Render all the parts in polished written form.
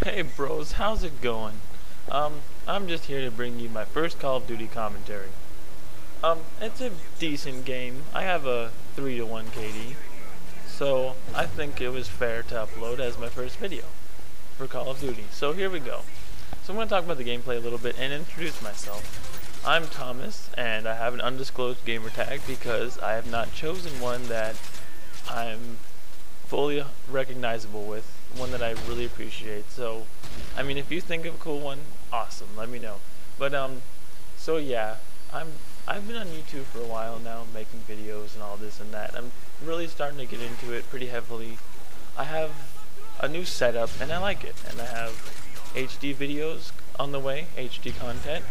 Hey bros, how's it going? I'm just here to bring you my first Call of Duty commentary. It's a decent game. I have a 3-to-1 KD, so I think it was fair to upload as my first video for Call of Duty. So here we go. So I'm going to talk about the gameplay a little bit and introduce myself. I'm Thomas, and I have an undisclosed gamer tag because I have not chosen one that I'm fully recognizable with, one that I really appreciate. So I mean, if you think of a cool one, awesome, let me know. But so yeah, I've been on YouTube for a while now, making videos and all this and that. I'm really starting to get into it pretty heavily. I have a new setup and I like it, and I have HD videos on the way, HD content.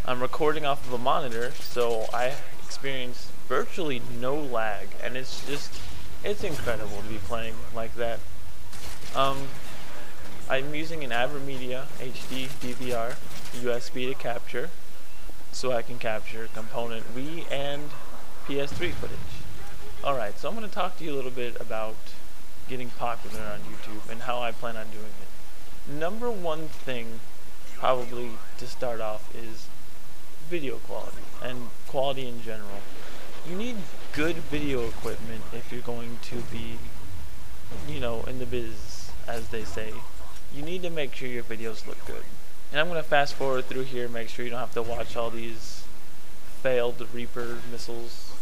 I'm recording off of a monitor, so I experience virtually no lag, and it's incredible to be playing like that. I'm using an AvER Media HD DVR USB to capture, so I can capture component Wii and PS3 footage. Alright, so I'm going to talk to you a little bit about getting popular on YouTube and how I plan on doing it. Number one thing, probably to start off, is video quality and quality in general. You need good video equipment if you're going to be, in the biz, as they say. You need to make sure your videos look good. And I'm going to fast forward through here, make sure you don't have to watch all these failed Reaper missiles,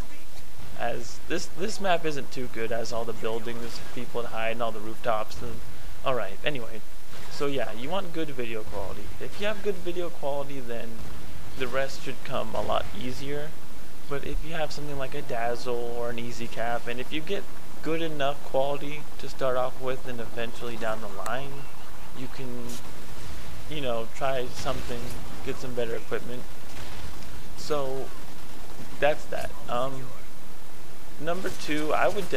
as this map isn't too good, as all the buildings, people to hide, and all the rooftops. And alright, anyway, so yeah, you want good video quality. If you have good video quality, then the rest should come a lot easier. But if you have something like a Dazzle or an Easy Cap, and if you get good enough quality to start off with, and eventually down the line you can, try something, get some better equipment. So that's that. Number two, I think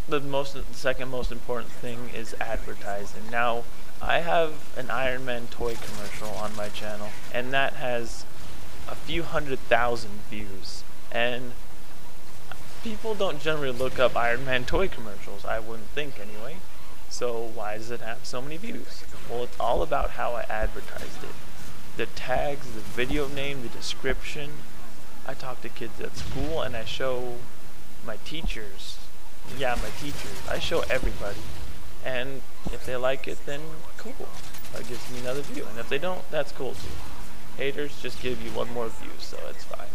the second most important thing is advertising. Now, I have an Iron Man toy commercial on my channel, and that has a few 100,000 views, and people don't generally look up Iron Man toy commercials, I wouldn't think anyway. So why does it have so many views? Well, it's all about how I advertised it. The tags, the video name, the description. I talk to kids at school, and I show my teachers. Yeah, my teachers. I show everybody. And if they like it, then cool. That gives me another view. And if they don't, that's cool too. Haters just give you one more view, so it's fine.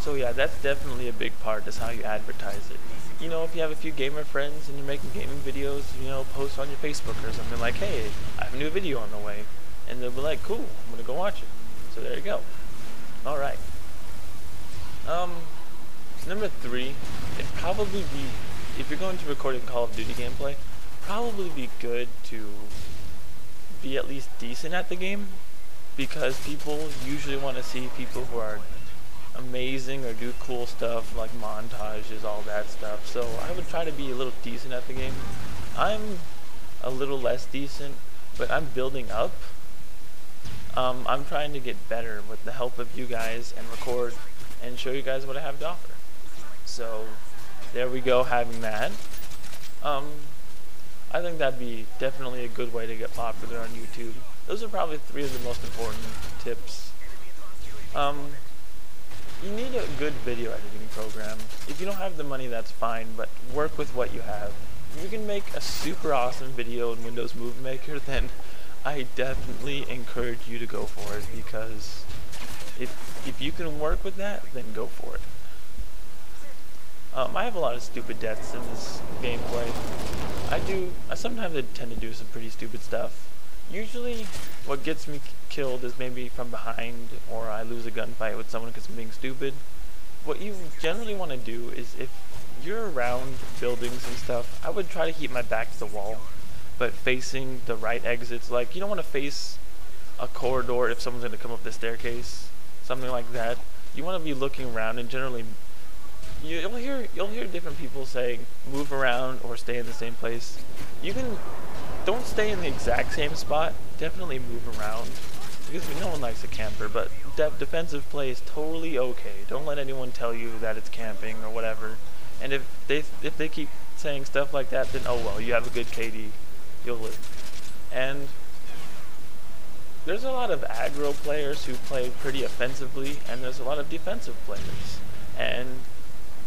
So yeah, that's definitely a big part, is how you advertise it. If you have a few gamer friends and you're making gaming videos, post on your Facebook or something like, hey, I have a new video on the way. And they'll be like, cool, I'm gonna go watch it. So there you go. Alright. Number three, it'd probably be, if you're going to record a Call of Duty gameplay, probably be good to be at least decent at the game, because people usually want to see people who are amazing or do cool stuff like montages, all that stuff. So I would try to be a little decent at the game. I'm a little less decent, but I'm building up. I'm trying to get better with the help of you guys and record and show you guys what I have to offer. So there we go, having that. I think that'd be definitely a good way to get popular on YouTube. Those are probably three of the most important tips. You need a good video editing program. If you don't have the money, that's fine, but work with what you have. If you can make a super awesome video in Windows Movie Maker, then I definitely encourage you to go for it, because if you can work with that, then go for it. I have a lot of stupid deaths in this gameplay. I sometimes tend to do some pretty stupid stuff. Usually, what gets me killed is maybe from behind, or I lose a gunfight with someone because I'm being stupid. What you generally want to do is, if you're around buildings and stuff, I would try to keep my back to the wall, but facing the right exits. Like, you don't want to face a corridor if someone's going to come up the staircase, something like that. You want to be looking around, and generally you'll hear different people saying move around or stay in the same place. Don't stay in the exact same spot, definitely move around, because no one likes a camper, but defensive play is totally okay. Don't let anyone tell you that it's camping or whatever. And if they keep saying stuff like that, then oh well, you have a good KD, you'll live. And there's a lot of aggro players who play pretty offensively, and there's a lot of defensive players. And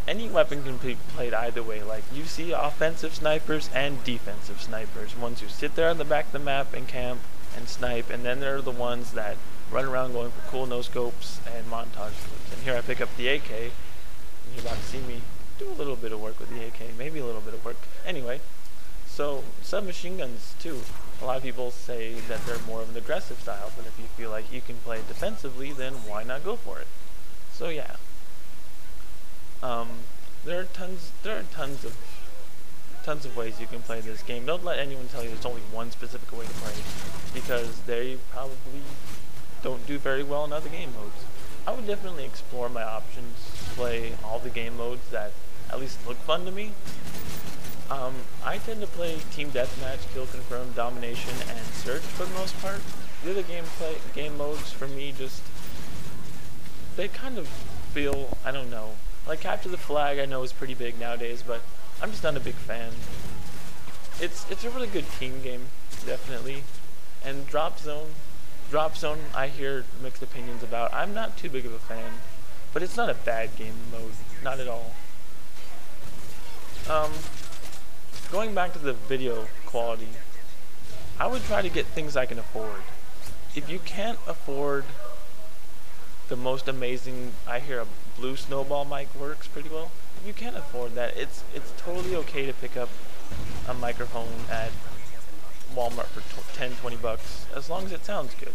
any weapon can be played either way. Like, you see offensive snipers and defensive snipers. Ones who sit there on the back of the map and camp and snipe, and then there are the ones that run around going for cool no-scopes and montage clips. And here I pick up the AK, and you're about to see me do a little bit of work with the AK, maybe a little bit of work. Anyway, so submachine guns too. A lot of people say that they're more of an aggressive style, but if you feel like you can play defensively, then why not go for it? So yeah. There are tons of ways you can play this game. Don't let anyone tell you there's only one specific way to play, because they probably don't do very well in other game modes. I would definitely explore my options, play all the game modes that at least look fun to me. I tend to play Team Deathmatch, Kill Confirm, Domination, and Search for the most part. The other game modes for me they kind of feel, I don't know. Like Capture the Flag I know is pretty big nowadays, but I'm just not a big fan. It's a really good team game, definitely. And Drop Zone I hear mixed opinions about. I'm not too big of a fan, but it's not a bad game mode, not at all. Going back to the video quality, I would try to get things I can afford. If you can't afford the most amazing, I hear a blue snowball mic works pretty well. If you can't afford that, it's totally okay to pick up a microphone at Walmart for 10-20 bucks, as long as it sounds good.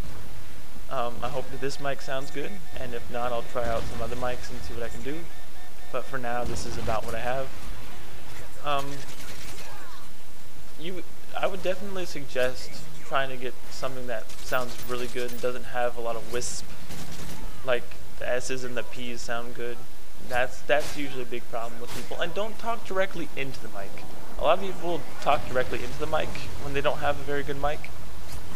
I hope that this mic sounds good, and if not, I'll try out some other mics and see what I can do. But for now, this is about what I have. I would definitely suggest trying to get something that sounds really good and doesn't have a lot of wisp. Like the S's and the P's sound good. That's usually a big problem with people. And don't talk directly into the mic. A lot of people talk directly into the mic when they don't have a very good mic.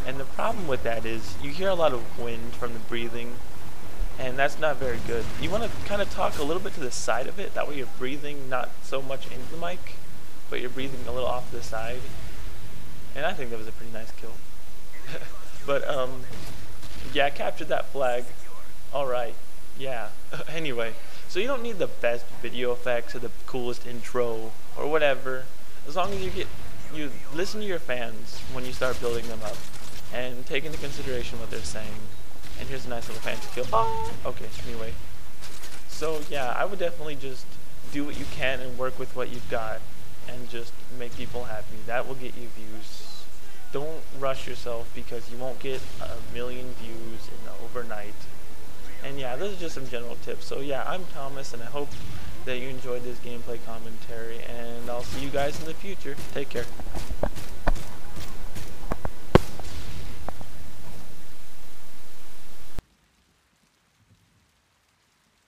And the problem with that is you hear a lot of wind from the breathing, and that's not very good. You want to kind of talk a little bit to the side of it. That way you're breathing not so much into the mic, but you're breathing a little off to the side. And I think that was a pretty nice kill. But yeah, captured that flag. Alright, yeah. Anyway, so you don't need the best video effects or the coolest intro or whatever. As long as you listen to your fans when you start building them up and take into consideration what they're saying. And here's a nice little fancy kill. Oh! Okay, anyway. So yeah, I would definitely just do what you can and work with what you've got and just make people happy. That will get you views. Don't rush yourself, because you won't get 1 million views in overnight. And yeah, those are just some general tips. So yeah, I'm Thomas, and I hope that you enjoyed this gameplay commentary, and I'll see you guys in the future. Take care.